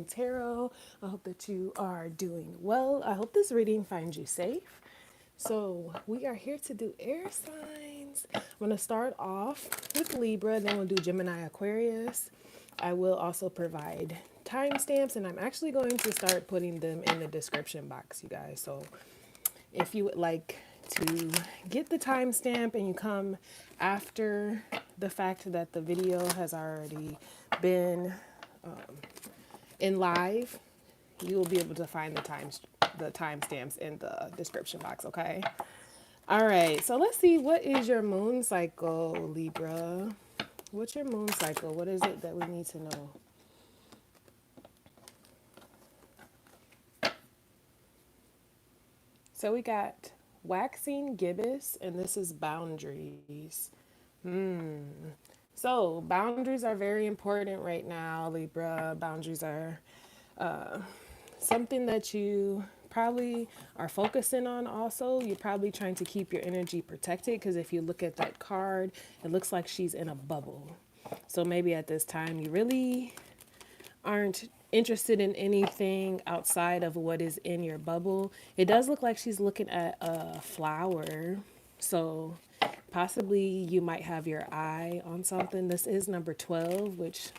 Meiklejohn-Free Tarot. I hope that you are doing well. I hope this reading finds you safe. So we are here to do air signs. I'm going to start off with Libra, then we'll do Gemini Aquarius. I will also provide timestamps, and I'm actually going to start putting them in the description box, you guys. So if you would like to get the timestamp and you come after the fact that the video has already been in live, you will be able to find the timestamps in the description box, okay? All right, so let's see, what is your moon cycle, Libra? What's your moon cycle? What is it that we need to know? So we got waxing gibbous, and this is boundaries. So boundaries are very important right now, Libra. Boundaries are something that you probably are focusing on also. You're probably trying to keep your energy protected, because if you look at that card, it looks like she's in a bubble. So maybe at this time you really aren't interested in anything outside of what is in your bubble. It does look like she's looking at a flower. So possibly you might have your eye on something. This is number 12, which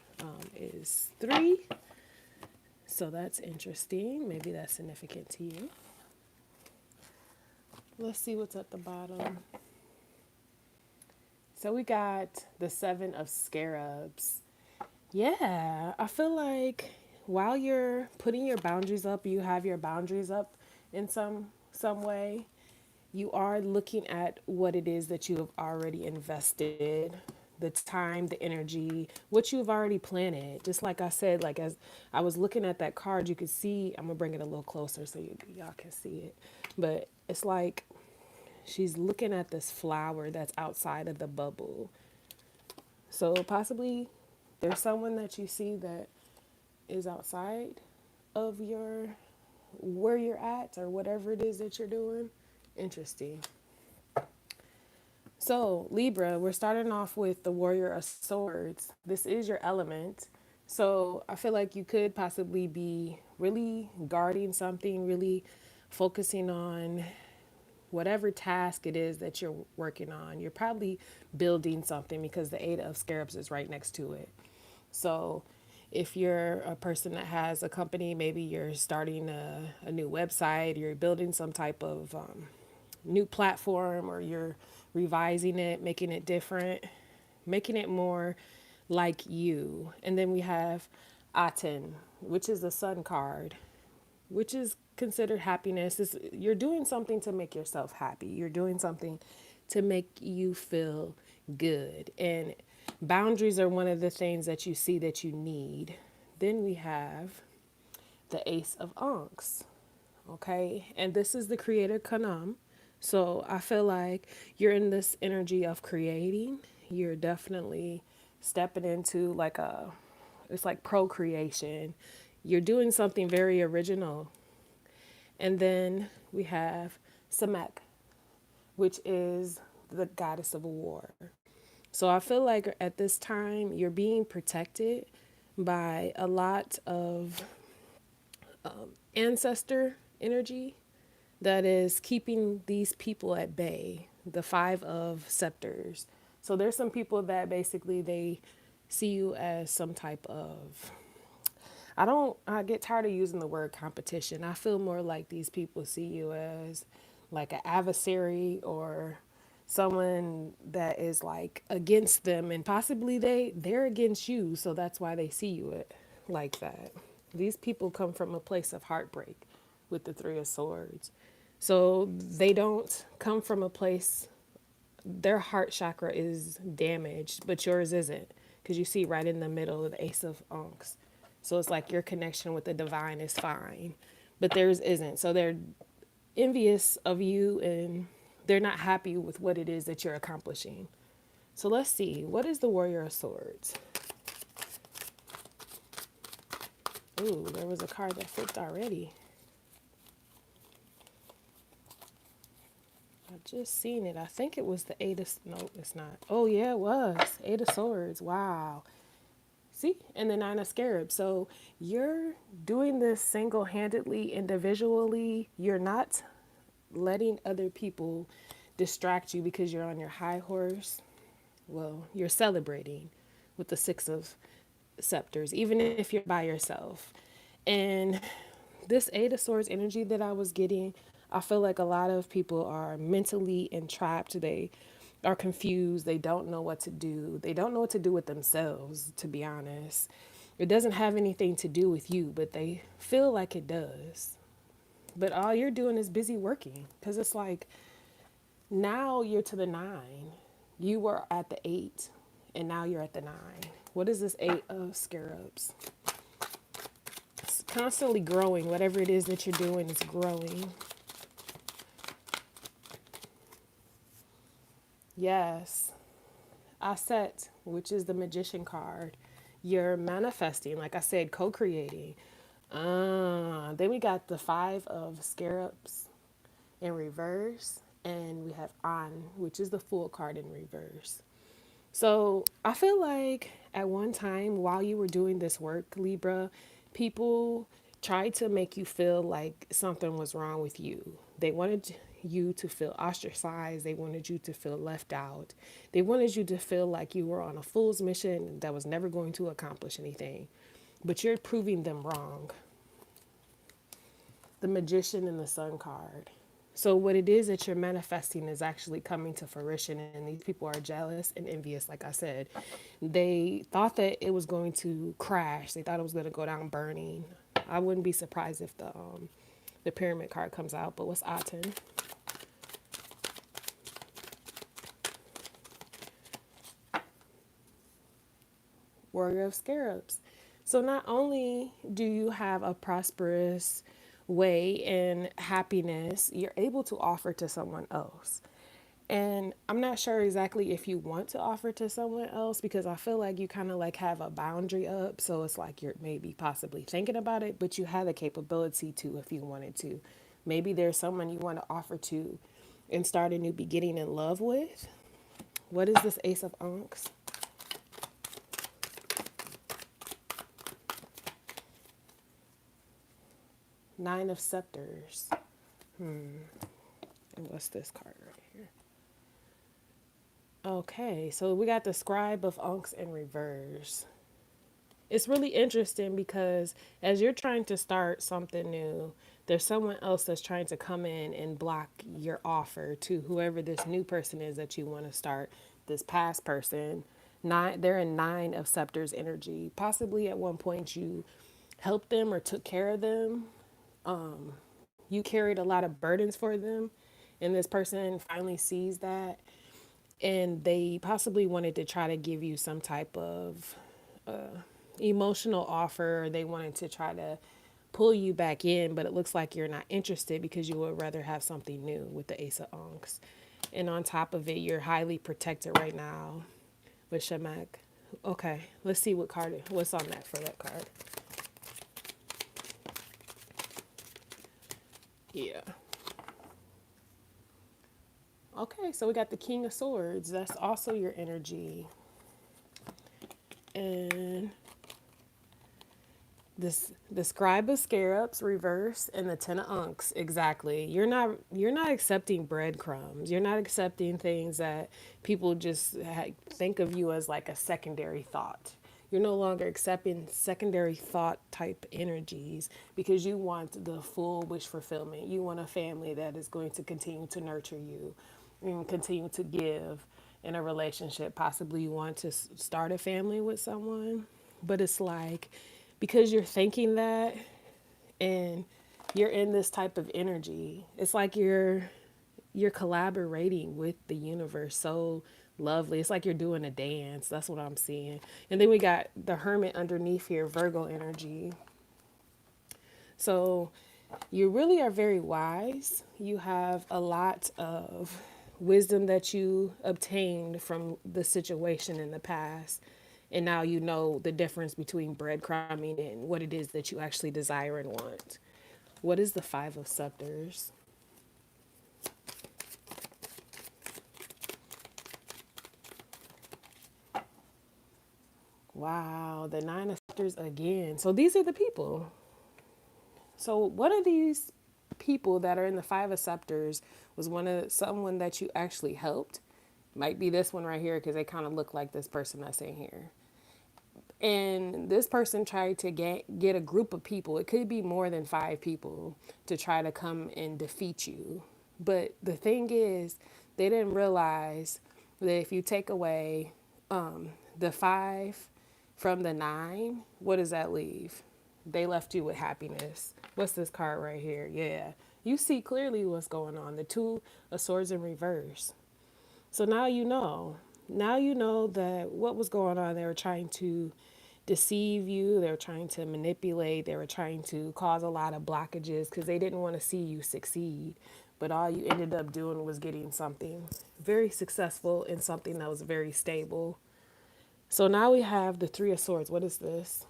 is 3. So that's interesting. Maybe that's significant to you. Let's see what's at the bottom. So we got the 7 of scarabs. Yeah, I feel like while you're putting your boundaries up, you have your boundaries up in some way. You are looking at what it is that you have already invested, the time, the energy, what you've already planted. Just like I said, like as I was looking at that card, you could see, I'm gonna bring it a little closer so y'all can see it. But it's like she's looking at this flower that's outside of the bubble. So possibly there's someone that you see that is outside of where you're at or whatever it is that you're doing. Interesting. So, Libra, we're starting off with the Warrior of Swords. This is your element. So, I feel like you could possibly be really guarding something, really focusing on whatever task it is that you're working on. You're probably building something because the 8 of Scarabs is right next to it. So, if you're a person that has a company, maybe you're starting a new website, you're building some type of new platform, or you're revising it, making it different, making it more like you. And then we have Aten, which is the sun card, which is considered happiness. You're doing something to make yourself happy. You're doing something to make you feel good. And boundaries are one of the things that you see that you need. Then we have the Ace of Ankhs. Okay, and this is the creator Kanam. So I feel like you're in this energy of creating. You're definitely stepping into it's like procreation. You're doing something very original. And then we have Samek, which is the goddess of war. So I feel like at this time you're being protected by a lot of ancestor energy that is keeping these people at bay, the 5 of scepters. So there's some people that basically they see you as some type of, I get tired of using the word competition. I feel more like these people see you as like an adversary, or someone that is like against them, and possibly they're against you, so that's why they see you like that. These people come from a place of heartbreak with the 3 of swords. So they don't come from a place, their heart chakra is damaged, but yours isn't, because you see right in the middle of the Ace of Ankhs. So it's like your connection with the divine is fine, but theirs isn't. So they're envious of you, and they're not happy with what it is that you're accomplishing. So let's see, what is the Warrior of Swords? Ooh, there was a card that flipped already. I just seen it. I think it was the 8 of, no, it's not. Oh yeah, it was 8 of Swords. Wow. See? And the nine of scarabs. So you're doing this single-handedly, individually. You're not letting other people distract you because you're on your high horse. Well, you're celebrating with the six of scepters, even if you're by yourself. And this eight of swords energy that I was getting, I feel like a lot of people are mentally entrapped. They are confused. They don't know what to do. They don't know what to do with themselves, to be honest. It doesn't have anything to do with you, but they feel like it does. But all you're doing is busy working, because it's like now you're to the nine. You were at the eight, and now you're at the nine. What is this eight of scarabs? It's constantly growing. Whatever it is that you're doing is growing. Yes. Asset, which is the magician card. You're manifesting, like I said, co-creating. Then we got the five of scarabs in reverse. And we have on, which is the Fool card in reverse. So I feel like at one time while you were doing this work, Libra, people tried to make you feel like something was wrong with you. They wanted you to feel ostracized. They wanted you to feel left out. They wanted you to feel like you were on a fool's mission that was never going to accomplish anything. But you're proving them wrong. The Magician and the Sun card. So what it is that you're manifesting is actually coming to fruition, and these people are jealous and envious. Like I said, they thought that it was going to crash. They thought it was going to go down burning. I wouldn't be surprised if the Pyramid card comes out. But what's Aten? Warrior of Scarabs. So not only do you have a prosperous way and happiness, you're able to offer to someone else. And I'm not sure exactly if you want to offer to someone else, because I feel like you kind of like have a boundary up. So it's like you're maybe possibly thinking about it, but you have the capability to if you wanted to. Maybe there's someone you want to offer to and start a new beginning in love with. What is this Ace of Ankhs? Nine of Scepters. And what's this card right here? Okay, so we got the Scribe of Ankhs in reverse. It's really interesting because as you're trying to start something new, there's someone else that's trying to come in and block your offer to whoever this new person is that you want to start. This past person, they're in Nine of Scepters energy. Possibly at one point you helped them or took care of them. You carried a lot of burdens for them, and this person finally sees that, and they possibly wanted to try to give you some type of emotional offer. They wanted to try to pull you back in, but it looks like you're not interested because you would rather have something new with the Ace of Ankhs. And on top of it, you're highly protected right now with Shamak. Okay, let's see what's on that for that card. Yeah. Okay, so we got the King of Swords. That's also your energy. And the Scribe of Scarabs reverse and the Ten of Ankhs. Exactly. You're not accepting breadcrumbs. You're not accepting things that people just think of you as like a secondary thought. You're no longer accepting secondary thought type energies because you want the full wish fulfillment. You want a family that is going to continue to nurture you and continue to give in a relationship. Possibly you want to start a family with someone, but it's like because you're thinking that and you're in this type of energy, it's like you're collaborating with the universe so lovely. It's like you're doing a dance. That's what I'm seeing. And then we got the Hermit underneath here, Virgo energy. So you really are very wise. You have a lot of wisdom that you obtained from the situation in the past. And now you know the difference between breadcrumbing and what it is that you actually desire and want. What is the Five of Scepters? Wow, the nine of scepters again. So these are the people. So one of these people that are in the five of scepters was someone that you actually helped. Might be this one right here because they kind of look like this person that's in here. And this person tried to get a group of people. It could be more than five people to try to come and defeat you. But the thing is, they didn't realize that if you take away the five from the nine, what does that leave? They left you with happiness. What's this card right here? Yeah. You see clearly what's going on. The two of swords in reverse. So now you know. Now you know that what was going on. They were trying to deceive you. They were trying to manipulate. They were trying to cause a lot of blockages because they didn't want to see you succeed. But all you ended up doing was getting something very successful and something that was very stable. So now we have the three of swords. What is this?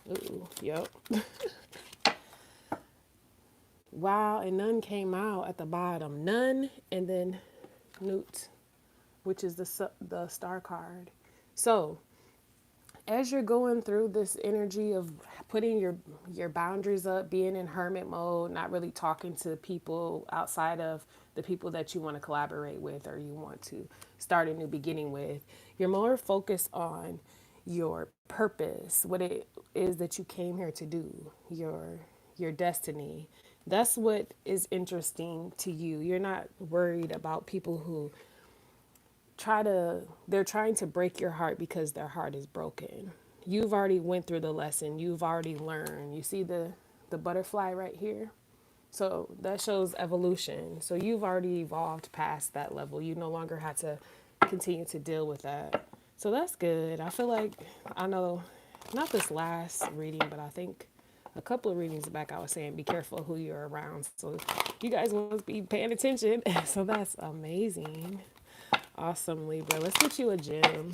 Ooh, yep. Wow, and none came out at the bottom. None, and then Newt, which is the star card. So as you're going through this energy of putting your boundaries up, being in hermit mode, not really talking to people outside of the people that you want to collaborate with or you want to start a new beginning with, you're more focused on your purpose, what it is that you came here to do, your destiny. That's what is interesting to you. You're not worried about people who they're trying to break your heart because their heart is broken. You've already went through the lesson. You've already learned. You see the butterfly right here? So that shows evolution. So you've already evolved past that level. You no longer have to continue to deal with that. So that's good. I feel like, I know, not this last reading, but I think a couple of readings back I was saying be careful who you're around. So you guys must be paying attention. So that's amazing. Awesome, Libra. Let's get you a gem.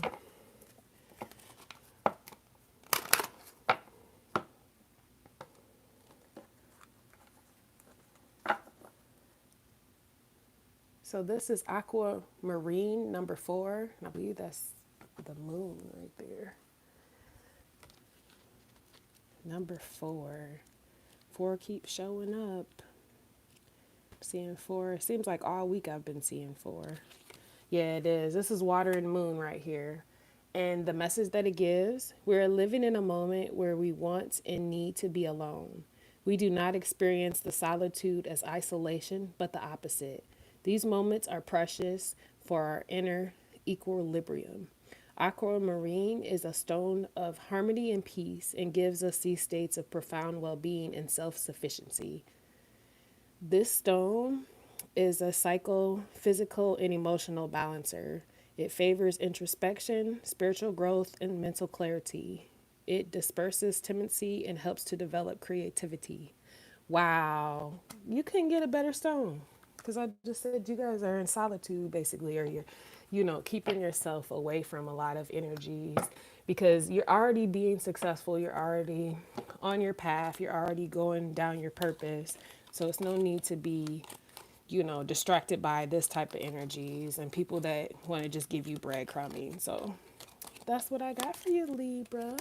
So this is aquamarine number 4. And I believe that's the moon right there. Number 4. 4 keeps showing up. Seeing 4. It seems like all week I've been seeing 4. Yeah, it is. This is water and moon right here. And the message that it gives, we're living in a moment where we want and need to be alone. We do not experience the solitude as isolation, but the opposite. These moments are precious for our inner equilibrium. Aquamarine is a stone of harmony and peace and gives us these states of profound well-being and self-sufficiency. This stone is a physical, and emotional balancer. It favors introspection, spiritual growth, and mental clarity. It disperses tendency and helps to develop creativity. Wow. You couldn't get a better stone. Because I just said you guys are in solitude, basically, or you're, keeping yourself away from a lot of energies because you're already being successful. You're already on your path. You're already going down your purpose. So it's no need to be distracted by this type of energies and people that want to just give you breadcrumbing. So that's what I got for you, Libra.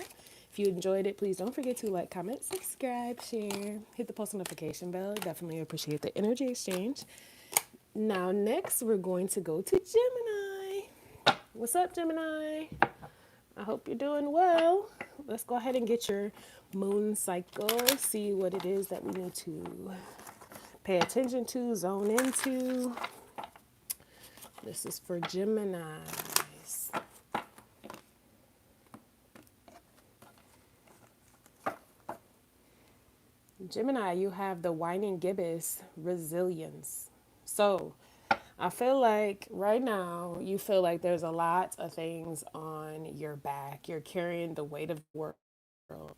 If you enjoyed it, please don't forget to like, comment, subscribe, share, hit the post notification bell. Definitely appreciate the energy exchange. Now, next, we're going to go to Gemini. What's up, Gemini? I hope you're doing well. Let's go ahead and get your moon cycle, see what it is that we need to pay attention to, zone into. This is for Geminis. Gemini, you have the whining gibbous resilience. So I feel like right now you feel like there's a lot of things on your back. You're carrying the weight of the world.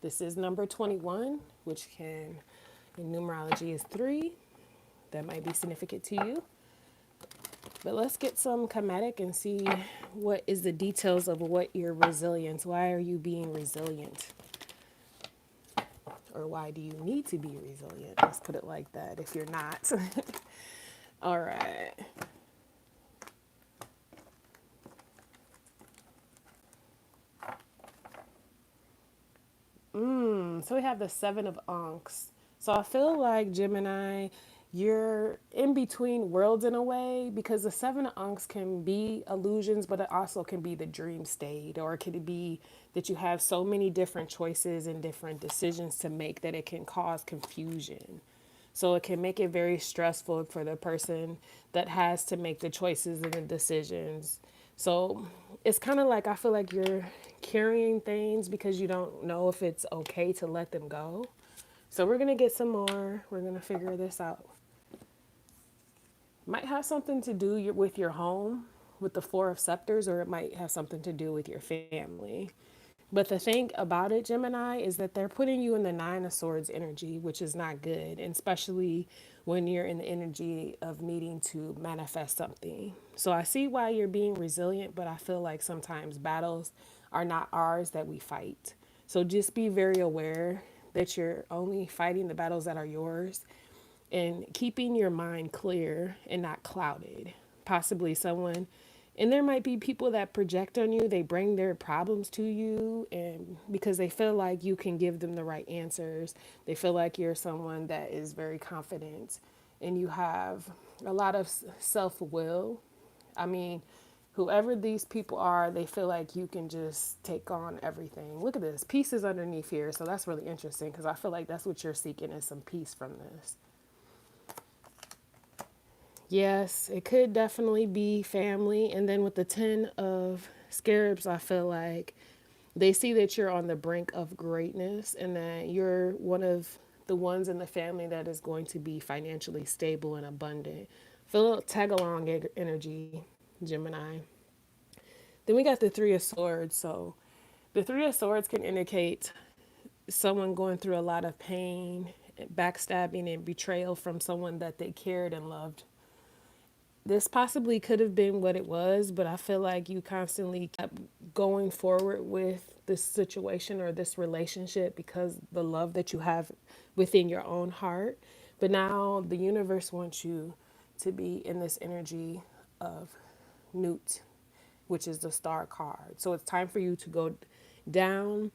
This is number 21, which in numerology is 3. That might be significant to you. But let's get some KEMETIC and see what is the details of what your resilience. Why are you being resilient? Or why do you need to be resilient? Let's put it like that if you're not. All right. So we have the Seven of Ankhs. So I feel like Gemini, you're in between worlds in a way because the Seven of Ankhs can be illusions, but it also can be the dream state, or it could be that you have so many different choices and different decisions to make that it can cause confusion. So it can make it very stressful for the person that has to make the choices and the decisions. So it's kind of like I feel like you're carrying things because you don't know if it's okay to let them go. So we're going to get some more. We're going to figure this out. Might have something to do with your home, with the Four of Scepters, or it might have something to do with your family. But the thing about it, Gemini, is that they're putting you in the Nine of Swords energy, which is not good, and especially when you're in the energy of needing to manifest something. So I see why you're being resilient, but I feel like sometimes battles are not ours that we fight. So just be very aware that you're only fighting the battles that are yours and keeping your mind clear and not clouded. Possibly someone, and there might be people that project on you, they bring their problems to you, and because they feel like you can give them the right answers, they feel like you're someone that is very confident and you have a lot of self-will. I mean, whoever these people are, they feel like you can just take on everything. Look at this. Peace is underneath here. So that's really interesting because I feel like that's what you're seeking is some peace from this. Yes, it could definitely be family. And then with the 10 of scarabs, I feel like they see that you're on the brink of greatness and that you're one of the ones in the family that is going to be financially stable and abundant. Feel tag along energy, Gemini. Then we got the Three of Swords. So the Three of Swords can indicate someone going through a lot of pain, backstabbing, and betrayal from someone that they cared and loved. This possibly could have been what it was, but I feel like you constantly kept going forward with this situation or this relationship because the love that you have within your own heart. But now the universe wants you to be in this energy of Newt, which is the star card. So it's time for you to go down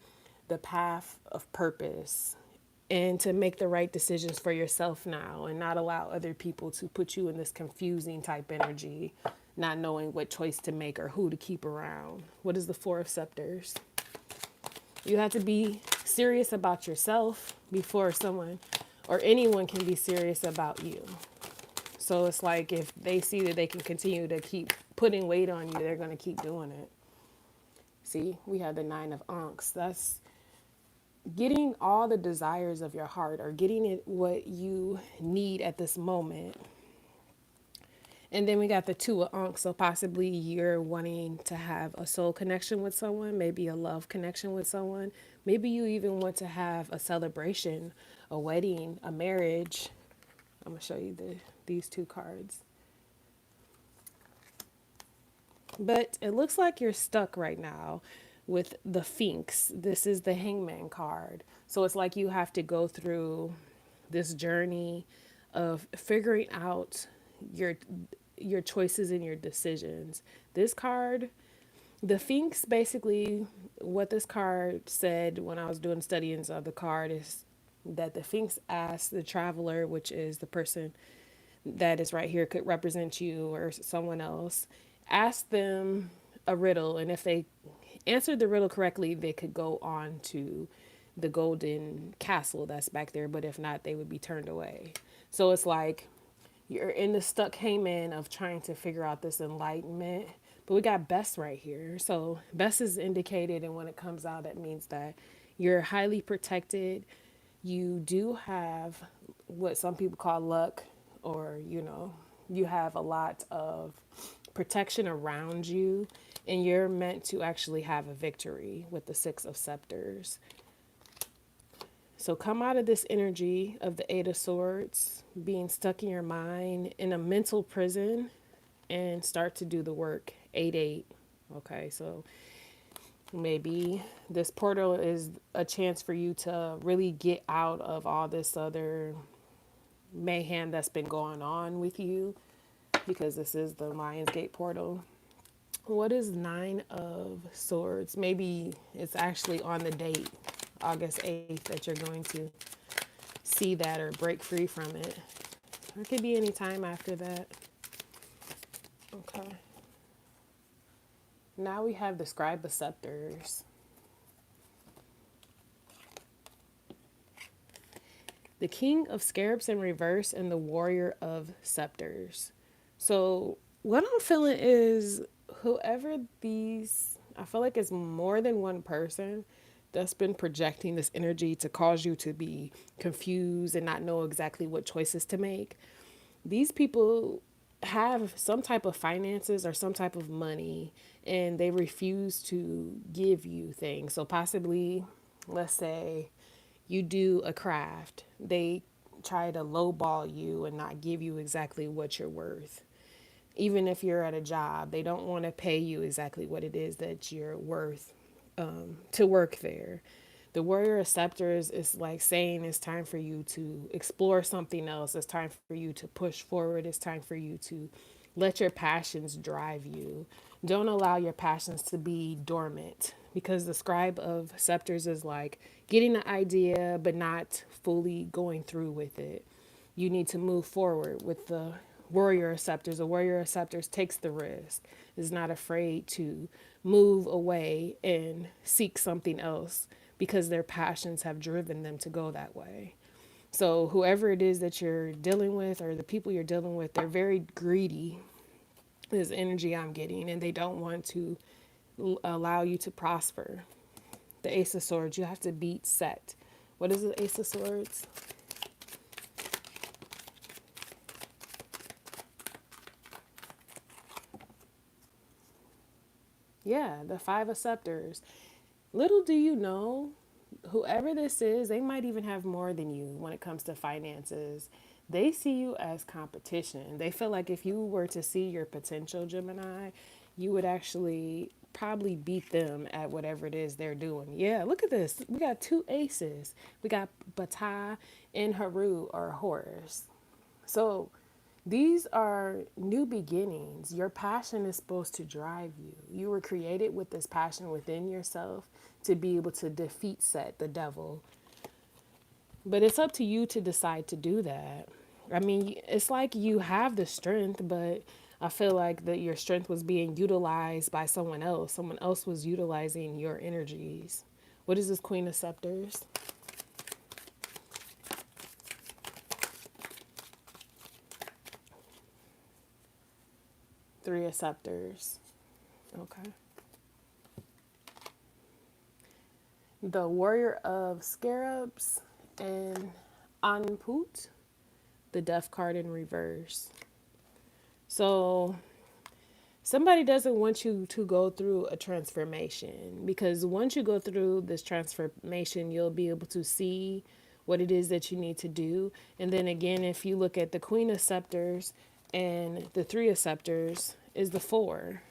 the path of purpose and to make the right decisions for yourself now and not allow other people to put you in this confusing type energy, not knowing what choice to make or who to keep around. What is the Four of Scepters? You have to be serious about yourself before someone or anyone can be serious about you. So it's like if they see that they can continue to keep putting weight on you, they're going to keep doing it. See, we have the Nine of Ankhs. That's getting all the desires of your heart or getting it what you need at this moment. And then we got the Two of Ankh. So possibly you're wanting to have a soul connection with someone, maybe a love connection with someone. Maybe you even want to have a celebration, a wedding, a marriage. I'm going to show you these two cards. But it looks like you're stuck right now with the Sphinx. This is the Hangman card. So it's like you have to go through this journey of figuring out your choices and your decisions. This card, the Sphinx, basically what this card said when I was doing studiings of the card is that the Sphinx asked the traveler, which is the person that is right here, could represent you or someone else, ask them a riddle, and if they answered the riddle correctly, they could go on to the golden castle that's back there, but if not, they would be turned away. So it's like you're in the stuck hangman of trying to figure out this enlightenment. But we got best right here. So best is indicated, and when it comes out, that means that you're highly protected. You do have what some people call luck, or you have a lot of protection around you, and you're meant to actually have a victory with the Six of Scepters. So come out of this energy of the Eight of Swords, being stuck in your mind in a mental prison, and start to do the work. 8-8. Okay, so maybe this portal is a chance for you to really get out of all this other mayhem that's been going on with you, because this is the Lionsgate portal. What is Nine of Swords? Maybe it's actually on the date. August 8th that you're going to see that or break free from it. It could be any time after that. Okay. Now we have the scribe scepters. The king of scarabs in reverse and the warrior of scepters. So what I'm feeling is whoever these, I feel like it's more than one person that's been projecting this energy to cause you to be confused and not know exactly what choices to make. These people have some type of finances or some type of money and they refuse to give you things. So possibly, let's say you do a craft, they try to lowball you and not give you exactly what you're worth. Even if you're at a job, they don't want to pay you exactly what it is that you're worth to work there. The warrior of scepters is like saying it's time for you to explore something else. It's time for you to push forward. It's time for you to let your passions drive you. Don't allow your passions to be dormant because the scribe of scepters is like getting an idea but not fully going through with it. You need to move forward with the warrior of scepters. A warrior of scepters takes the risk, is not afraid to move away and seek something else because their passions have driven them to go that way. So whoever it is that you're dealing with or the people you're dealing with, they're very greedy is energy I'm getting, and they don't want to allow you to prosper. The Ace of Swords, you have to beat Set. What is the Ace of Swords? Yeah, the Five of Scepters. Little do you know, whoever this is, they might even have more than you when it comes to finances. They see you as competition. They feel like if you were to see your potential, Gemini, you would actually probably beat them at whatever it is they're doing. Yeah, look at this. We got two aces. We got Bata and Haru or Horus. So these are new beginnings. Your passion is supposed to drive you. You were created with this passion within yourself to be able to defeat Set, the devil. But it's up to you to decide to do that. I mean, it's like you have the strength, but I feel like that your strength was being utilized by someone else. Someone else was utilizing your energies. What is this Queen of Scepters? Three of Scepters. Okay. The Warrior of Scarabs and Anput, the Death card in reverse. So somebody doesn't want you to go through a transformation because once you go through this transformation, you'll be able to see what it is that you need to do. And then again, if you look at the Queen of Scepters and the Three of Scepters is the Four.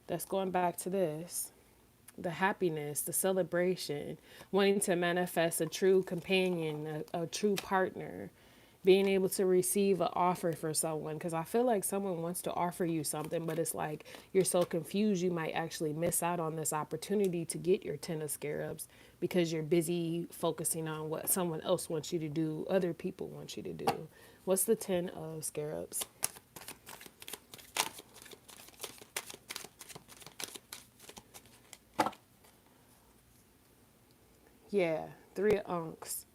That's going back to this. The happiness, the celebration, wanting to manifest a true companion, a true partner, being able to receive an offer for someone. Because I feel like someone wants to offer you something, but it's like you're so confused you might actually miss out on this opportunity to get your 10 of scarabs because you're busy focusing on what someone else wants you to do, other people want you to do. What's the 10 of scarabs? Yeah, three of unks.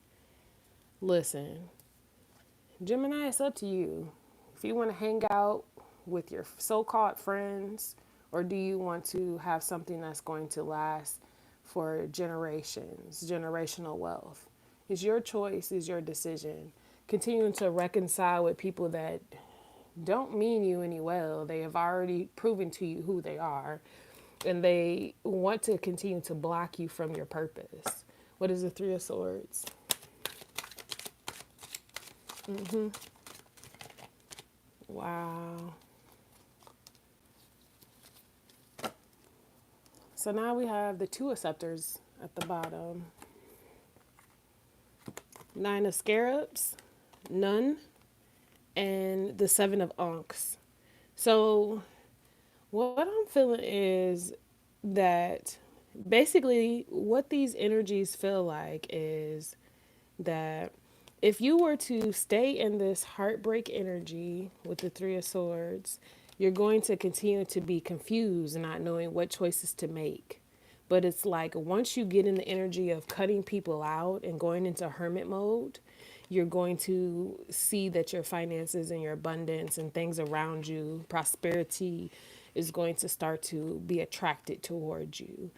Listen, Gemini, it's up to you. If you want to hang out with your so-called friends, or do you want to have something that's going to last for generations, generational wealth? It's your choice, it's your decision. Continuing to reconcile with people that don't mean you any well. They have already proven to you who they are, and they want to continue to block you from your purpose. What is the Three of Swords? Wow. So now we have the Two of Scepters at the bottom. Nine of Scarabs, none, and the Seven of Ankhs. So what I'm feeling is that basically, what these energies feel like is that if you were to stay in this heartbreak energy with the Three of Swords, you're going to continue to be confused, not knowing what choices to make. But it's like once you get in the energy of cutting people out and going into hermit mode, you're going to see that your finances and your abundance and things around you, prosperity, is going to start to be attracted towards you.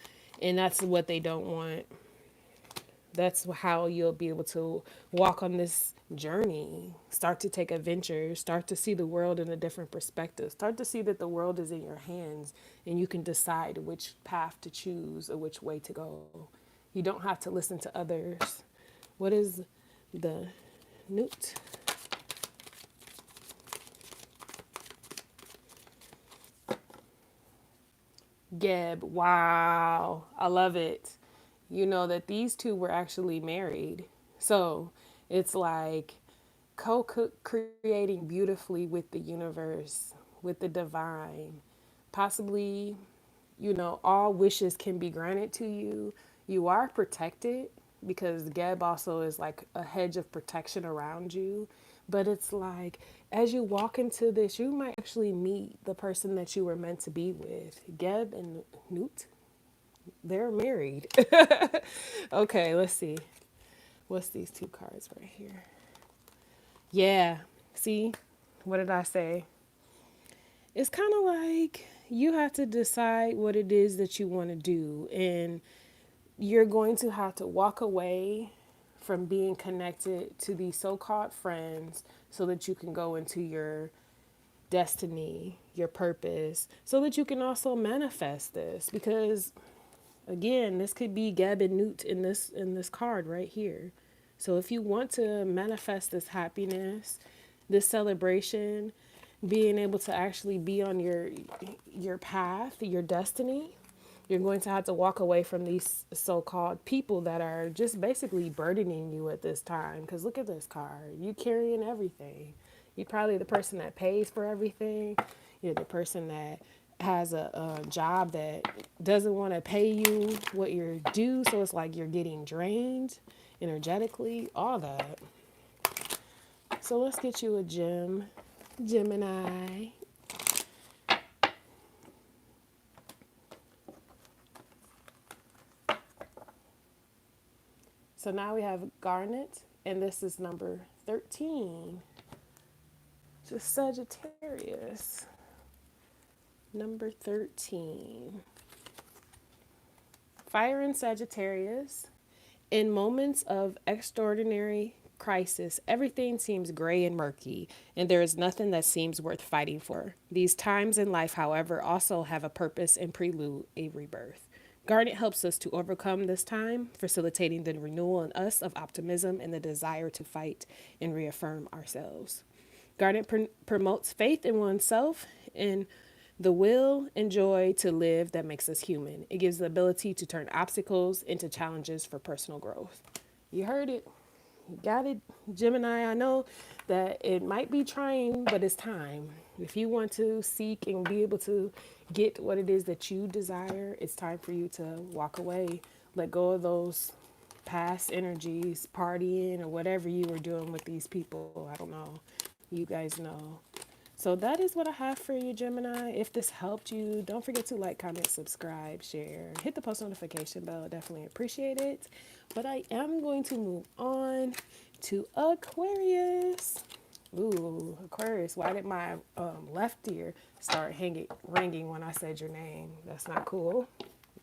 And that's what they don't want. That's how you'll be able to walk on this journey, start to take adventures, start to see the world in a different perspective, start to see that the world is in your hands and you can decide which path to choose or which way to go. You don't have to listen to others. What is the newt? Geb. Wow. I love it. You know that these two were actually married. So it's like co-creating beautifully with the universe, with the divine. Possibly, all wishes can be granted to you. You are protected because Geb also is like a hedge of protection around you. But it's like as you walk into this, you might actually meet the person that you were meant to be with. Geb and Newt, they're married. Okay, let's see. What's these two cards right here? Yeah, see? What did I say? It's kind of like you have to decide what it is that you want to do. And you're going to have to walk away from being connected to these so called friends so that you can go into your destiny, your purpose, so that you can also manifest this. Because again, this could be Gab and Newt in this card right here. So if you want to manifest this happiness, this celebration, being able to actually be on your path, your destiny, you're going to have to walk away from these so-called people that are just basically burdening you at this time. Because look at this card. You carrying everything. You're probably the person that pays for everything. You're the person that has a job that doesn't want to pay you what you're due. So it's like you're getting drained energetically, all that. So let's get you a gem, Gemini. So now we have Garnet, and this is number 13. Just Sagittarius. Number 13. Fire in Sagittarius. In moments of extraordinary crisis, everything seems gray and murky, and there is nothing that seems worth fighting for. These times in life, however, also have a purpose and prelude a rebirth. Garnet helps us to overcome this time, facilitating the renewal in us of optimism and the desire to fight and reaffirm ourselves. Garnet promotes faith in oneself and the will and joy to live that makes us human. It gives the ability to turn obstacles into challenges for personal growth. You heard it. You got it, Gemini. I know that it might be trying, but it's time. If you want to seek and be able to get what it is that you desire, it's time for you to walk away. Let go of those past energies, partying, or whatever you were doing with these people. I don't know. You guys know. So that is what I have for you, Gemini. If this helped you, don't forget to like, comment, subscribe, share, hit the post notification bell. Definitely appreciate it. But I am going to move on to Aquarius. Ooh, Aquarius, why did my left ear start ringing when I said your name? That's not cool.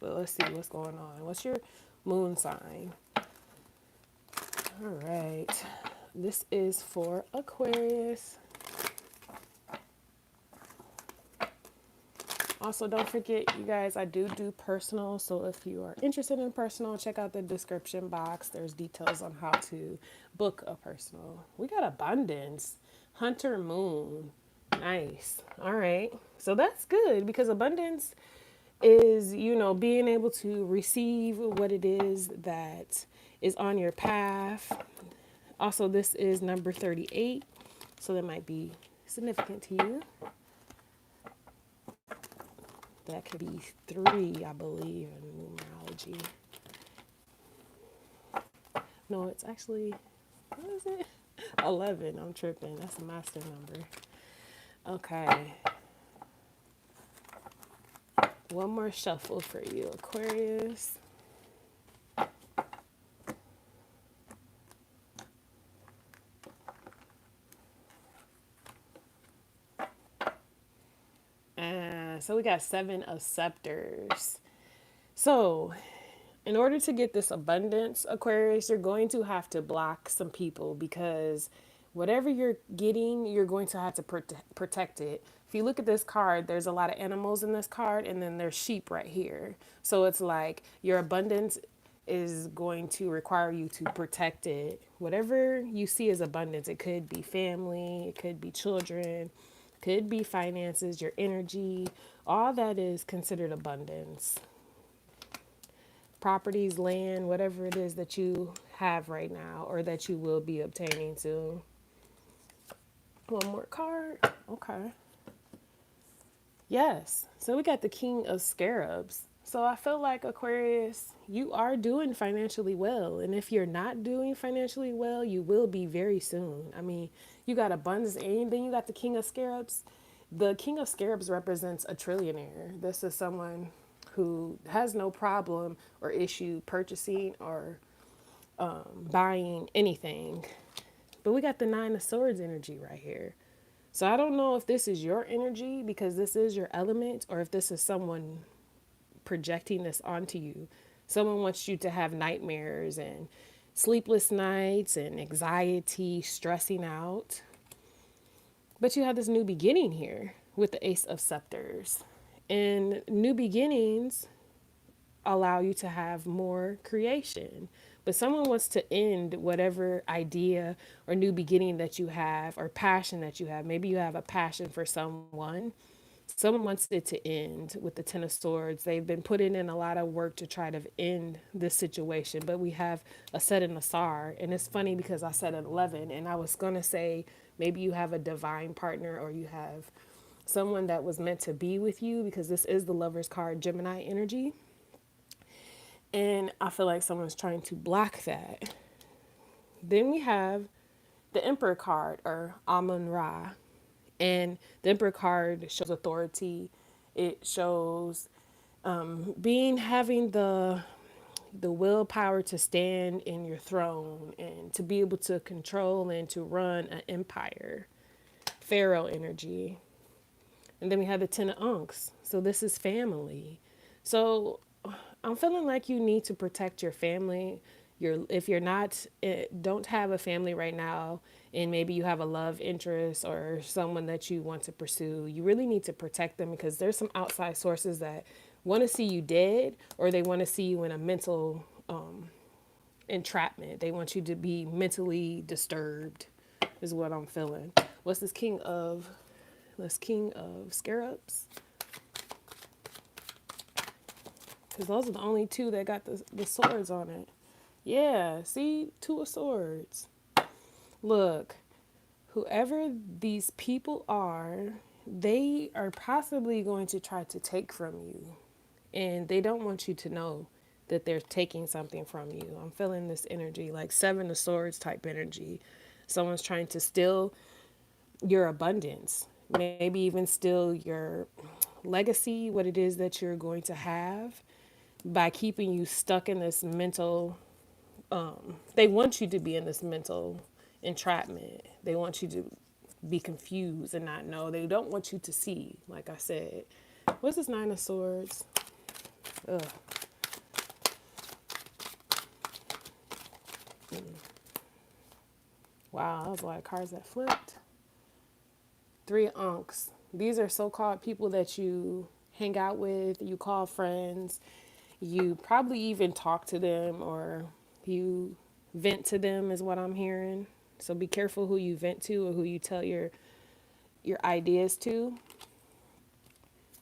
But let's see what's going on. What's your moon sign? All right. This is for Aquarius. Also, don't forget, you guys, I do personal. So if you are interested in personal, check out the description box. There's details on how to book a personal. We got abundance. Hunter Moon. Nice. All right. So that's good because abundance is, being able to receive what it is that is on your path. Also, this is number 38. So that might be significant to you. That could be 3, I believe, in numerology. No, it's actually, what is it? 11. I'm tripping. That's a master number. Okay. One more shuffle for you, Aquarius. So we got 7 of scepters. So in order to get this abundance, Aquarius, you're going to have to block some people because whatever you're getting, you're going to have to protect it. If you look at this card, there's a lot of animals in this card, and then there's sheep right here. So it's like your abundance is going to require you to protect it. Whatever you see as abundance, it could be family, it could be children, could be finances, your energy, all that is considered abundance. Properties, land, whatever it is that you have right now or that you will be obtaining soon. One more card. Okay. Yes. So we got the King of Scarabs. So I feel like Aquarius, you are doing financially well. And if you're not doing financially well, you will be very soon. I mean, you got abundance and then you got the King of Scarabs. The King of Scarabs represents a trillionaire. This is someone who has no problem or issue purchasing or buying anything. But we got the 9 of Swords energy right here. So I don't know if this is your energy because this is your element or if this is someone projecting this onto you. Someone wants you to have nightmares and sleepless nights and anxiety, stressing out. But you have this new beginning here with the Ace of Scepters. And new beginnings allow you to have more creation. But someone wants to end whatever idea or new beginning that you have or passion that you have. Maybe you have a passion for someone. Someone wants it to end with the Ten of Swords. They've been putting in a lot of work to try to end this situation. But we have a set in the SAR. And it's funny because I said 11 and I was going to say maybe you have a divine partner or you have someone that was meant to be with you because this is the Lover's card, Gemini energy. And I feel like someone's trying to block that. Then we have the Emperor card or Amun-Ra. And the Emperor card shows authority. It shows having the willpower to stand in your throne and to be able to control and to run an empire. Pharaoh energy. And then we have the 10 of Unks. So this is family. So I'm feeling like you need to protect your family. If you're not, don't have a family right now, and maybe you have a love interest or someone that you want to pursue, you really need to protect them because there's some outside sources that want to see you dead or they want to see you in a mental entrapment. They want you to be mentally disturbed is what I'm feeling. What's this King of Scarabs? Because those are the only 2 that got the swords on it. Yeah, see? 2 of Swords. Look, whoever these people are, they are possibly going to try to take from you. And they don't want you to know that they're taking something from you. I'm feeling this energy, like 7 of Swords type energy. Someone's trying to steal your abundance. Maybe even steal your legacy, what it is that you're going to have by keeping you stuck in this mental they want you to be in this mental entrapment. They want you to be confused and not know. They don't want you to see, like I said. What's this 9 of Swords? Ugh. Wow, that was a lot of cards that flipped. 3 of Unks. These are so-called people that you hang out with, you call friends, you probably even talk to them or you vent to them is what I'm hearing. So be careful who you vent to or who you tell your ideas to.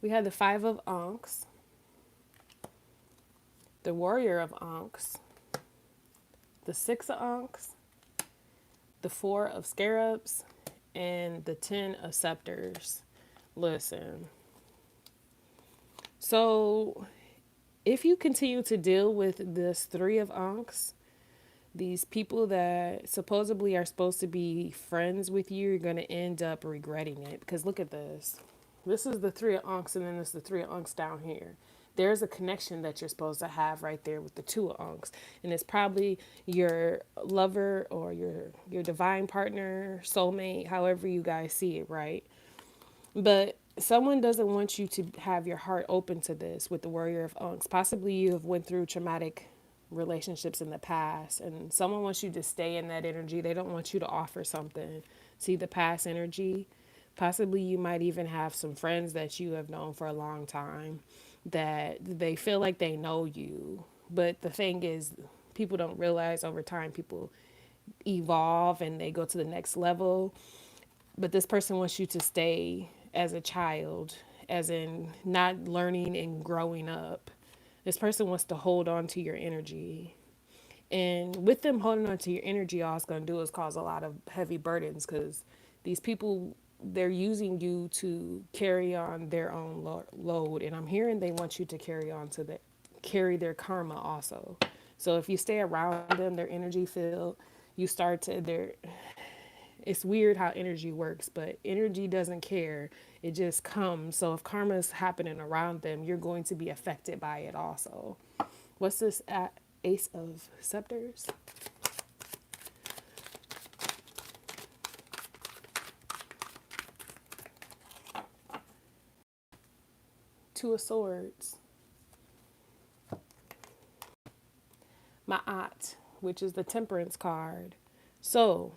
We have the 5 of Ankhs, the Warrior of Ankhs, the 6 of Ankhs, the 4 of Scarabs, and the 10 of Scepters. Listen, So if you continue to deal with this Three of Ankhs, these people that supposedly are supposed to be friends with you, you're going to end up regretting it. Because look at this. This is the Three of Ankhs, and then there's the Three of Ankhs down here. There's a connection that you're supposed to have right there with the Two of Ankhs. And it's probably your lover or your divine partner, soulmate, however you guys see it, right? But someone doesn't want you to have your heart open to this with the Warrior of Unks. Possibly you have went through traumatic relationships in the past and someone wants you to stay in that energy. They don't want you to offer something. See the past energy? Possibly you might even have some friends that you have known for a long time that they feel like they know you. But the thing is, people don't realize over time people evolve and they go to the next level, but this person wants you to stay as a child, as in not learning and growing up. This person wants to hold on to your energy. And with them holding on to your energy, all it's going to do is cause a lot of heavy burdens because these people, they're using you to carry on their own load. And I'm hearing they want you to carry on to the carry their karma also. So if you stay around them, their energy field, you start to their it's weird how energy works, but energy doesn't care. It just comes. So if karma is happening around them, you're going to be affected by it also. What's this Ace of Scepters? Two of Swords. Ma'at, which is the Temperance card. So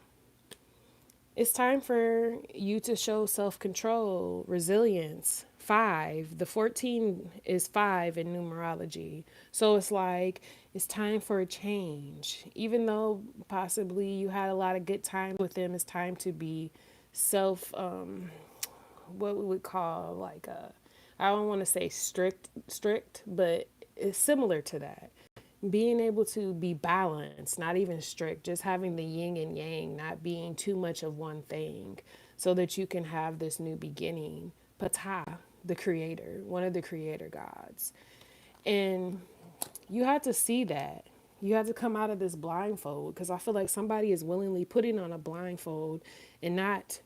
it's time for you to show self-control, resilience. 5. The 14 is 5 in numerology. So it's like it's time for a change. Even though possibly you had a lot of good time with them, it's time to be self what we would call like a I don't want to say strict, but it's similar to that. Being able to be balanced, not even strict, just having the yin and yang, not being too much of one thing, so that you can have this new beginning. Ptah, the creator, one of the creator gods. And you have to see that. You have to come out of this blindfold because I feel like somebody is willingly putting on a blindfold and not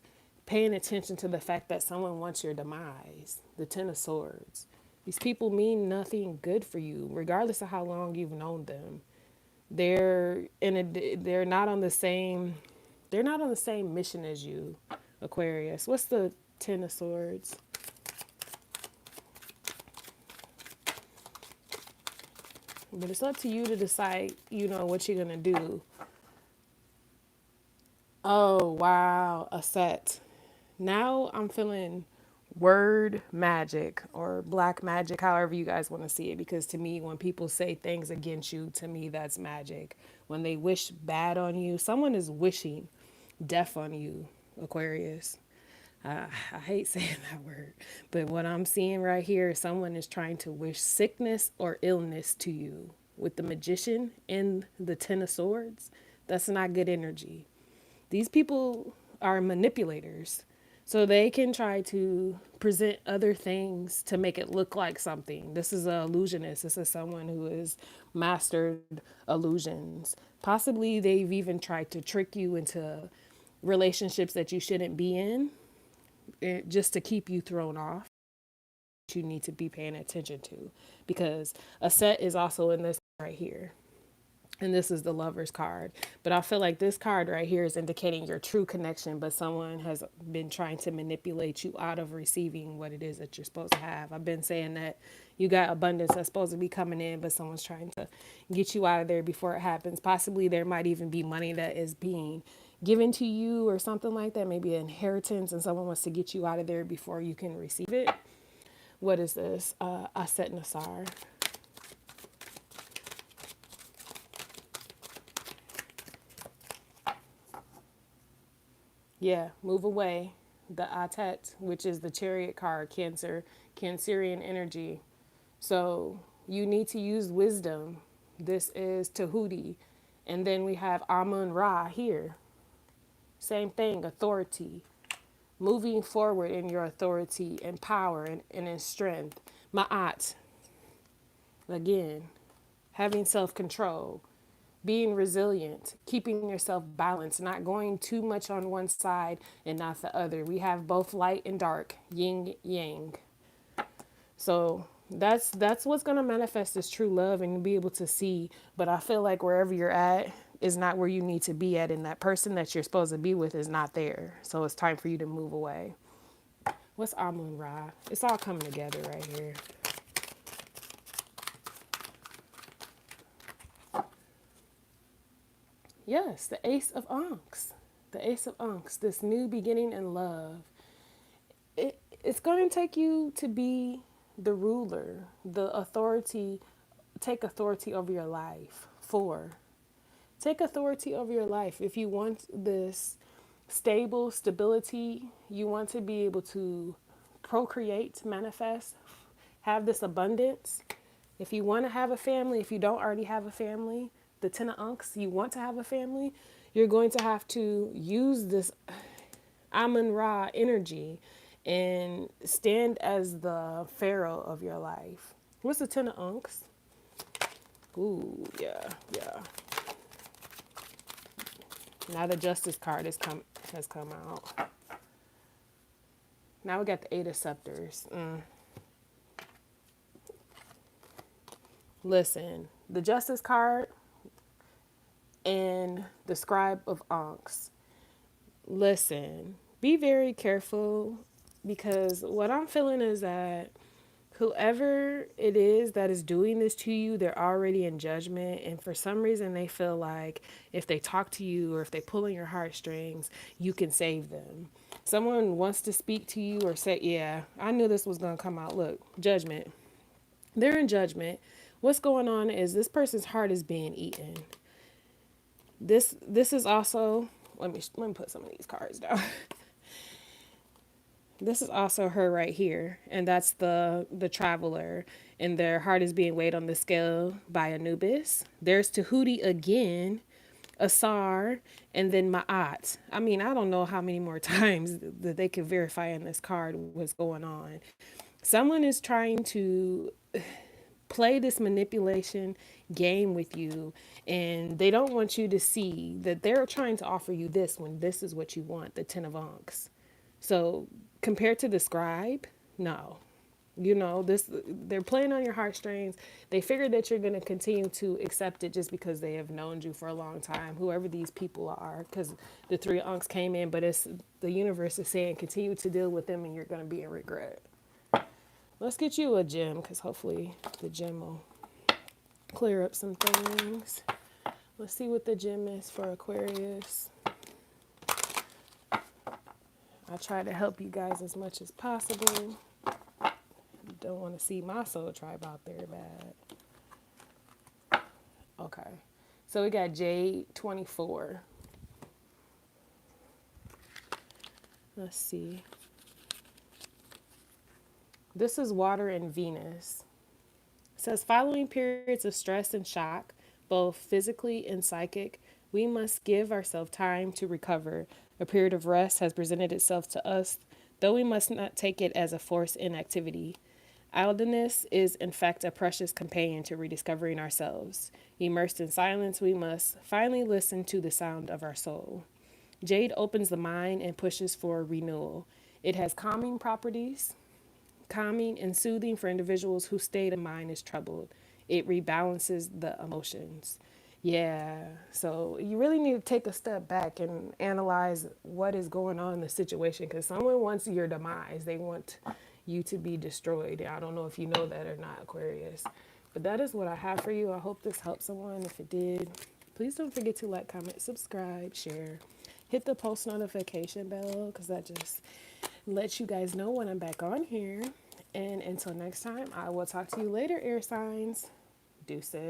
paying attention to the fact that someone wants your demise. The Ten of Swords. These people mean nothing good for you, regardless of how long you've known them. They're not on the same mission as you, Aquarius. What's the Ten of Swords? But it's up to you to decide, what you're gonna do. Oh wow, a set. Now I'm feeling word magic or black magic, however you guys want to see it. Because to me, when people say things against you, to me, that's magic. When they wish bad on you, someone is wishing death on you, Aquarius. I hate saying that word, but what I'm seeing right here is someone is trying to wish sickness or illness to you. With the Magician and the Ten of Swords, that's not good energy. These people are manipulators. So they can try to present other things to make it look like something. This is an illusionist. This is someone who has mastered illusions. Possibly they've even tried to trick you into relationships that you shouldn't be in, just to keep you thrown off. You need to be paying attention to, because a set is also in this right here. And this is the Lover's card. But I feel like this card right here is indicating your true connection, but someone has been trying to manipulate you out of receiving what it is that you're supposed to have. I've been saying that you got abundance that's supposed to be coming in, but someone's trying to get you out of there before it happens. Possibly there might even be money that is being given to you or something like that, maybe an inheritance, and someone wants to get you out of there before you can receive it. What is this? Aset Nasar. Yeah, move away. The Atet, which is the Chariot card, Cancer, Cancerian energy. So you need to use wisdom. This is Tahuti. And then we have Amun Ra here. Same thing, authority. Moving forward in your authority and power and in strength. Ma'at, again, having self-control, being resilient, keeping yourself balanced, not going too much on one side and not the other. We have both light and dark, yin yang. So that's what's going to manifest as true love and be able to see. But I feel like wherever you're at is not where you need to be at, and that person that you're supposed to be with is not there. So it's time for you to move away. What's Amun Ra? It's all coming together right here. Yes, the Ace of Ankhs. The Ace of Ankhs, this new beginning in love. It's going to take you to be the ruler, the authority, take authority over your life. 4. Take authority over your life. If you want this stability, you want to be able to procreate, manifest, have this abundance. If you want to have a family, if you don't already have a family, the 10 of Ankhs, you want to have a family, you're going to have to use this Amun Ra energy and stand as the pharaoh of your life. What's the 10 of Ankhs? Ooh, yeah. Now the Justice card has come out. Now we got the 8 of Scepters. Listen, the Justice card and the Scribe of Ankhs. Listen, be very careful, because what I'm feeling is that whoever it is that is doing this to you, they're already in judgment. And for some reason, they feel like if they talk to you or if they pull on your heartstrings, you can save them. Someone wants to speak to you or say, yeah, I knew this was going to come out. Look, judgment. They're in judgment. What's going on is this person's heart is being eaten. This is also, let me put some of these cards down. This is also her right here, and that's the traveler, and their heart is being weighed on the scale by Anubis. There's Tahuti again, Asar, and then Ma'at. I mean, I don't know how many more times that they could verify in this card what's going on. Someone is trying to play this manipulation game with you, and they don't want you to see that they're trying to offer you this when this is what you want, the 10 of Ankhs. So compared to the Scribe, no. You know, they're playing on your heartstrings. They figure that you're going to continue to accept it just because they have known you for a long time, whoever these people are, because the 3 of Ankhs came in, but it's the universe is saying continue to deal with them and you're going to be in regret. Let's get you a gem, because hopefully the gem will clear up some things. Let's see what the gem is for Aquarius. I try to help you guys as much as possible. Don't want to see my soul tribe out there bad. Okay. So we got Jade 24. Let's see. This is water and Venus. It says, following periods of stress and shock, both physically and psychic, we must give ourselves time to recover. A period of rest has presented itself to us, though we must not take it as a forced inactivity. Idleness is, in fact, a precious companion to rediscovering ourselves. Immersed in silence, we must finally listen to the sound of our soul. Jade opens the mind and pushes for renewal. It has calming properties, calming and soothing for individuals whose state of mind is troubled. It rebalances the emotions. Yeah, so you really need to take a step back and analyze what is going on in the situation, because someone wants your demise. They want you to be destroyed. I don't know if you know that or not, Aquarius. But that is what I have for you. I hope this helped someone. If it did, please don't forget to like, comment, subscribe, share. Hit the post notification bell, because that just lets you guys know when I'm back on here. And until next time, I will talk to you later, air signs. Deuces.